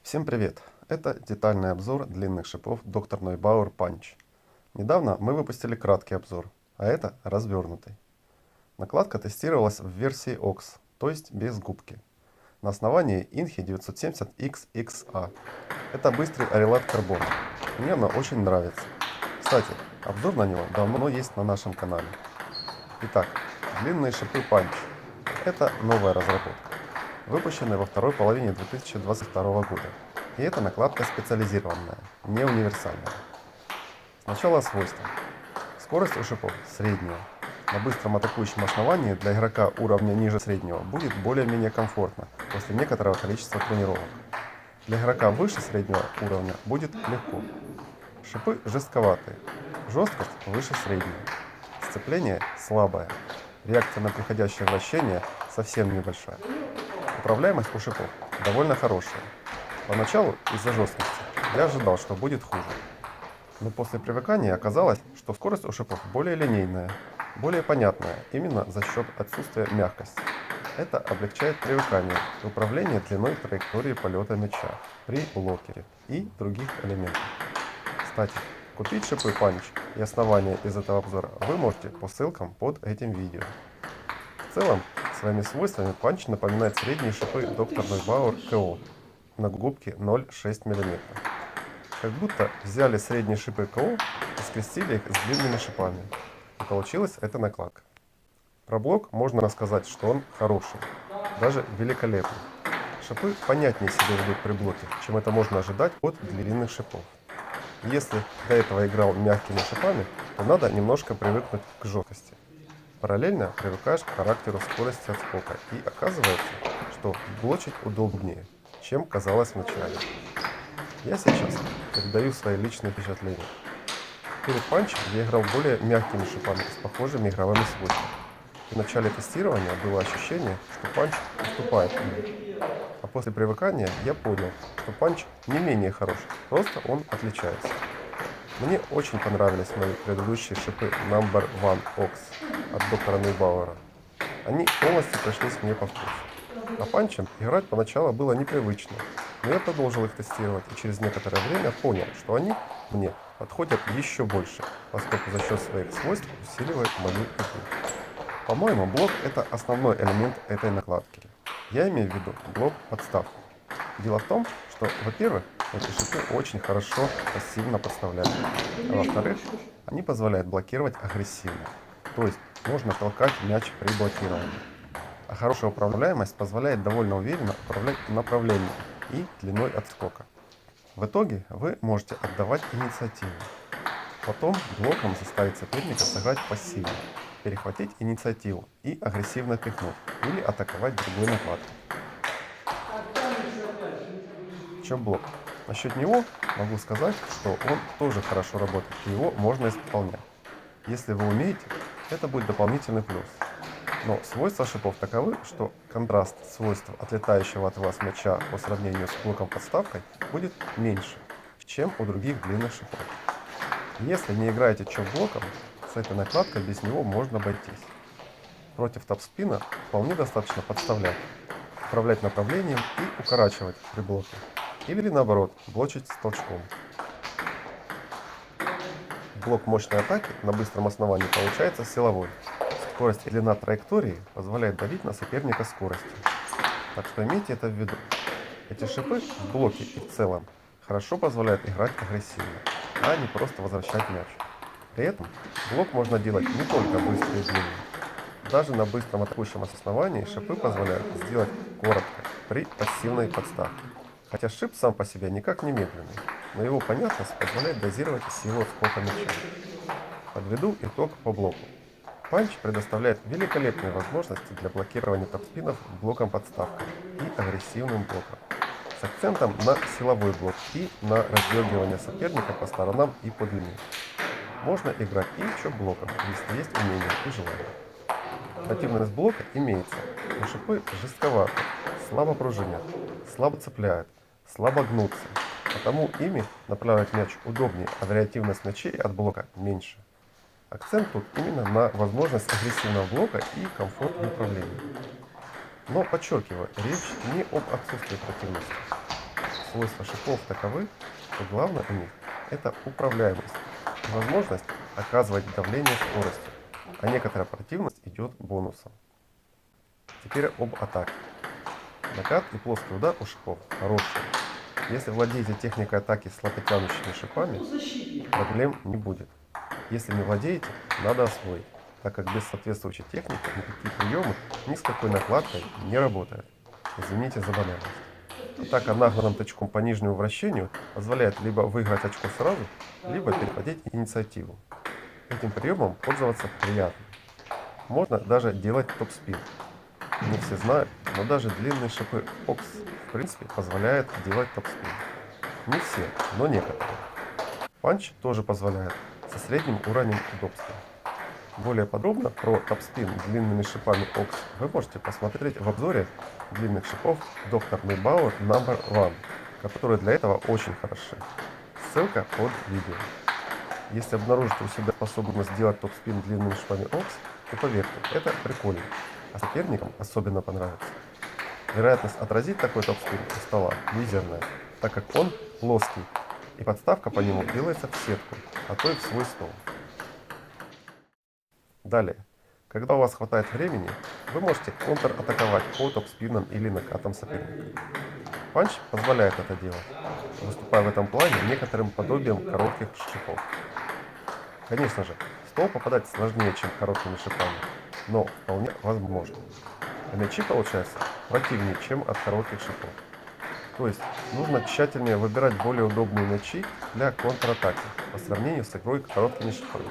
Всем привет! Это детальный обзор длинных шипов Dr. Neubauer Punch. Недавно мы выпустили краткий обзор, а это развернутый. Накладка тестировалась в версии OX, то есть без губки, на основании Inhi 970XXA. Это быстрый орелат карбона. Мне она очень нравится. Кстати, обзор на него давно есть на нашем канале. Итак, длинные шипы Punch. Это новая разработка, выпущенная во второй половине 2022 года. И эта накладка специализированная, не универсальная. Сначала свойства. Скорость у шипов средняя. На быстром атакующем основании для игрока уровня ниже среднего будет более-менее комфортно после некоторого количества тренировок. Для игрока выше среднего уровня будет легко. Шипы жестковатые. Жесткость выше средней. Сцепление слабое. Реакция на приходящее вращение совсем небольшая. Управляемость у шипов довольно хорошая. Поначалу из-за жесткости я ожидал, что будет хуже. Но после привыкания оказалось, что скорость у шипов более линейная, более понятная именно за счет отсутствия мягкости. Это облегчает привыкание и управление длиной траектории полета мяча при блокере и других элементах. Кстати, купить шипы Punch и основания из этого обзора вы можете по ссылкам под этим видео. В целом, своими свойствами Punch напоминает средние шипы Dr. Neubauer KO на губке 0,6 мм. Как будто взяли средние шипы КО и скрестили их с длинными шипами. И получилась эта накладка. Про блок можно рассказать, что он хороший, даже великолепный. Шипы понятнее себя ведут при блоке, чем это можно ожидать от длинных шипов. Если до этого играл мягкими шипами, то надо немножко привыкнуть к жесткости. Параллельно привыкаешь к характеру скорости отскока, и оказывается, что блочить удобнее, чем казалось вначале. Я сейчас передаю свои личные впечатления. Перед панчем я играл более мягкими шипами с похожими игровыми свойствами. В начале тестирования было ощущение, что панч уступает им. А после привыкания я понял, что панч не менее хорош, просто он отличается. Мне очень понравились мои предыдущие шипы Number One Ox от доктора Neubauer. Они полностью пришлись мне по вкусу. А панчем играть поначалу было непривычно, но я продолжил их тестировать и через некоторое время понял, что они мне подходят еще больше, поскольку за счет своих свойств усиливают мою игру. По-моему, блок это основной элемент этой накладки. Я имею в виду блок-подставку. Дело в том, что, во-первых, эти шипы очень хорошо пассивно подставляют, а во-вторых, они позволяют блокировать агрессивно, то есть можно толкать мяч при блокировании. А хорошая управляемость позволяет довольно уверенно управлять направлением и длиной отскока. В итоге вы можете отдавать инициативу. Потом блоком заставить соперника сыграть пассивно, перехватить инициативу и агрессивно пихнуть или атаковать другой накладкой. Чоп-блок. Насчет него могу сказать, что он тоже хорошо работает и его можно исполнять. Если вы умеете, это будет дополнительный плюс. Но свойства шипов таковы, что контраст свойств отлетающего от вас мяча по сравнению с блоком-подставкой будет меньше, чем у других длинных шипов. Если не играете чоп-блоком, с этой накладкой без него можно обойтись. Против топ-спина вполне достаточно подставлять, управлять направлением и укорачивать при блоке. Или наоборот, блочить с толчком. Блок мощной атаки на быстром основании получается силовой. Скорость и длина траектории позволяет давить на соперника скоростью. Так что имейте это в виду. Эти шипы в блоке и в целом хорошо позволяют играть агрессивно, а не просто возвращать мяч. При этом блок можно делать не только быстро и длинно. Даже на быстром атакующем основании шипы позволяют сделать коротко при пассивной подставке. Хотя шип сам по себе никак не медленный, но его понятность позволяет дозировать силу отскока мяча. Подведу итог по блоку. Панч предоставляет великолепные возможности для блокирования топ-спинов блоком подставкой и агрессивным блоком, с акцентом на силовой блок и на раздергивание соперника по сторонам и по длине. Можно играть и чоп-блоком, если есть умение и желание. Противность блока имеется, но шипы жестковаты, слабо пружинят, слабо цепляют, слабо гнутся, потому ими направлять мяч удобнее, а вариативность мячей от блока меньше. Акцент тут именно на возможность агрессивного блока и комфорт в управлении. Но подчеркиваю, речь не об отсутствии противности. свойства шипов таковы, что главное у них — это управляемость и возможность оказывать давление скоростью, а некоторая противность идет бонусом. Теперь об атаке. Накат и плоский удар у шипов хорошие. Если владеете техникой атаки с лапотянущими шипами, проблем не будет. Если не владеете, надо освоить, так как без соответствующей техники никакие приемы ни с какой накладкой не работают. Извините за банальность. Атака нагнанным тычком по нижнему вращению позволяет либо выиграть очко сразу, либо перехватить инициативу. Этим приемом пользоваться приятно. Можно даже делать топ-спин. Не все знают, но даже длинные шипы Окс в принципе позволяют делать топ-спин. Не все, но некоторые. Панч тоже позволяет, со средним уровнем удобства. Более подробно про топ-спин длинными шипами Окс вы можете посмотреть в обзоре длинных шипов Dr. Neubauer No. 1, которые для этого очень хороши. Ссылка под видео. Если обнаружите у себя способность сделать топ-спин длинными шипами Окс, то поверьте, это прикольно, а соперникам особенно понравится. Вероятность отразить такой топ-спин у стола мизерная, так как он плоский, и подставка по нему делается в сетку, а то и в свой стол. Далее, когда у вас хватает времени, вы можете контратаковать по топ-спинам или накатам соперника. Панч позволяет это делать, выступая в этом плане некоторым подобием коротких шипов. Конечно же, в стол попадать сложнее, чем короткими шипами, но вполне возможно. А мячи получаются противнее, чем от коротких шипов. То есть нужно тщательнее выбирать более удобные мячи для контратаки по сравнению с игрой короткими шипами.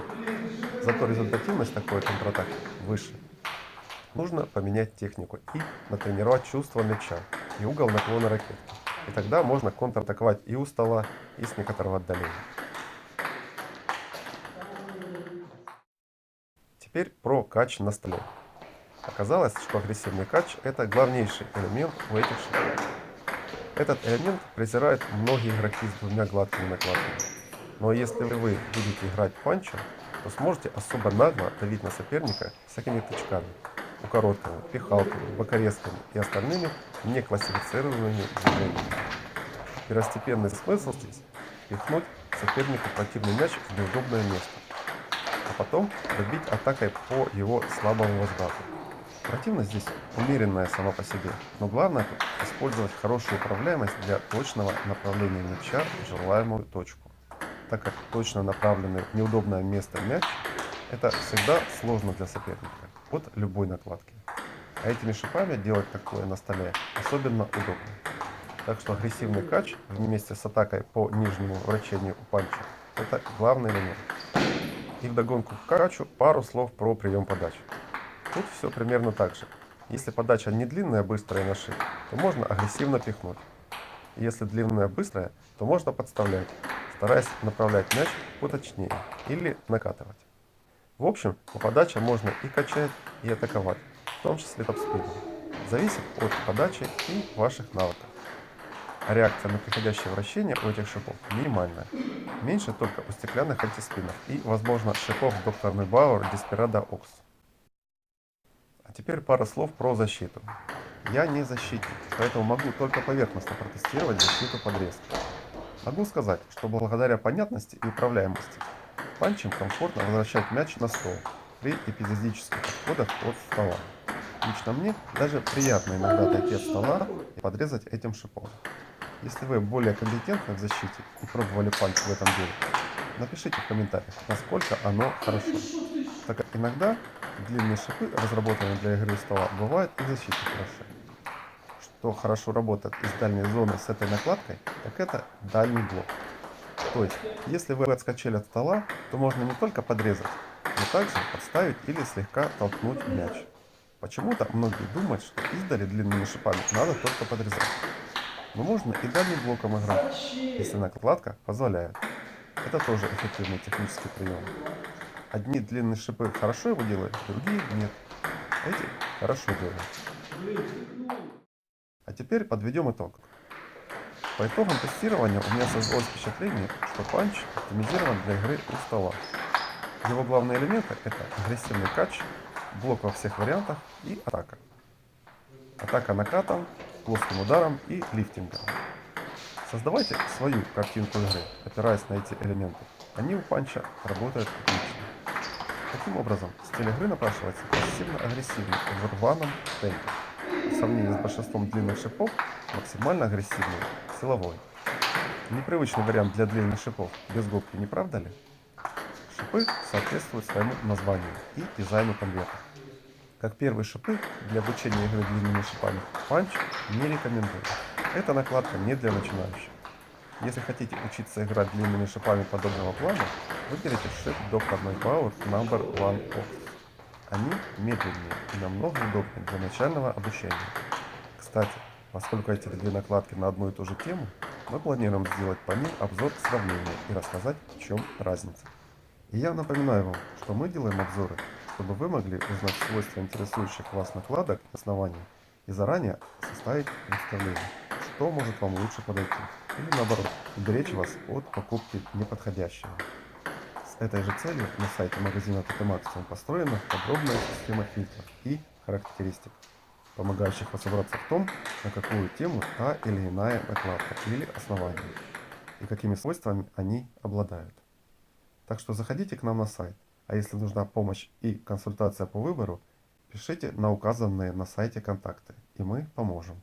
Зато результативность такой контратаки выше. Нужно поменять технику и натренировать чувство мяча и угол наклона ракетки. И тогда можно контратаковать и у стола, и с некоторого отдаления. Теперь про кач на столе. Оказалось, что агрессивный кач — это главнейший элемент у этих шипов. Этот элемент презирают многие игроки с двумя гладкими накладками. Но если вы будете играть панчем, то сможете особо нагло давить на соперника всякими тычками, укоротками, пихалками, бокорезками и остальными неклассифицируемыми движениями. Первостепенный смысл здесь — пихнуть сопернику противный мяч в неудобное место, а потом добить атакой по его слабому возврату. Противность здесь умеренная сама по себе, но главное тут использовать хорошую управляемость для точного направления мяча в желаемую точку, так как точно направленный в неудобное место мяч — это всегда сложно для соперника от любой накладки. А этими шипами делать такое на столе особенно удобно. Так что агрессивный кач вместе с атакой по нижнему вращению у панча — это главный элемент. И вдогонку к качу пару слов про прием подачи. Тут все примерно так же. Если подача не длинная, быстрая на шип, то можно агрессивно пихнуть. Если длинная, быстрая, то можно подставлять, стараясь направлять мяч поточнее или накатывать. В общем, по подаче можно и качать, и атаковать, в том числе топ-спином. Зависит от подачи и ваших навыков. А реакция на приходящее вращение у этих шипов минимальная. Меньше только у стеклянных антиспинов и, возможно, шипов Dr. Neubauer Desperado Ox. А теперь пара слов про защиту. Я не защитник, поэтому могу только поверхностно протестировать защиту подрезки. Могу сказать, что благодаря понятности и управляемости панчем комфортно возвращать мяч на стол при эпизодических отходах от стола. Лично мне даже приятно иногда отойти от стола и подрезать этим шипом. Если вы более компетентны в защите и пробовали панч в этом деле, напишите в комментариях, насколько оно хорошо. Так как иногда длинные шипы, разработанные для игры у стола, бывают и в защите хороши. Что хорошо работает из дальней зоны с этой накладкой, так это дальний блок. То есть, если вы отскочили от стола, то можно не только подрезать, но также подставить или слегка толкнуть мяч. Почему-то многие думают, что издали длинными шипами надо только подрезать. Но можно и дальним блоком играть, если накладка позволяет. Это тоже эффективный технический прием. Одни длинные шипы хорошо его делают, другие нет. Эти хорошо делают. А теперь подведем итог. По итогам тестирования у меня создалось впечатление, что панч оптимизирован для игры у стола. Его главные элементы — это агрессивный кач, блок во всех вариантах и атака. Атака накатом, плоским ударом и лифтингом. Создавайте свою картинку игры, опираясь на эти элементы. Они у панча работают отлично. Таким образом, стиль игры напрашивается пассивно-агрессивный в рваном темпе. В сравнении с большинством длинных шипов, максимально агрессивный, силовой. Непривычный вариант для длинных шипов, без губки, не правда ли? Шипы соответствуют своему названию и дизайну конверта. Как первые шипы для обучения игры длинными шипами, панч не рекомендую. Эта накладка не для начинающих. Если хотите учиться играть длинными шипами подобного плана, выберите шип Dr. Neubauer No. 1 Ox. Они медленнее и намного удобнее для начального обучения. Кстати, поскольку эти две накладки на одну и ту же тему, мы планируем сделать по ним обзор сравнения и рассказать, в чем разница. И я напоминаю вам, что мы делаем обзоры, чтобы вы могли узнать свойства интересующих вас накладок и оснований и заранее составить представление, что может вам лучше подойти, или наоборот, уберечь вас от покупки неподходящего. С этой же целью на сайте магазина TT Maximum построена подробная система фильтров и характеристик, помогающих разобраться в том, на какую тему та или иная накладка или основание, и какими свойствами они обладают. Так что заходите к нам на сайт, а если нужна помощь и консультация по выбору, пишите на указанные на сайте контакты, и мы поможем.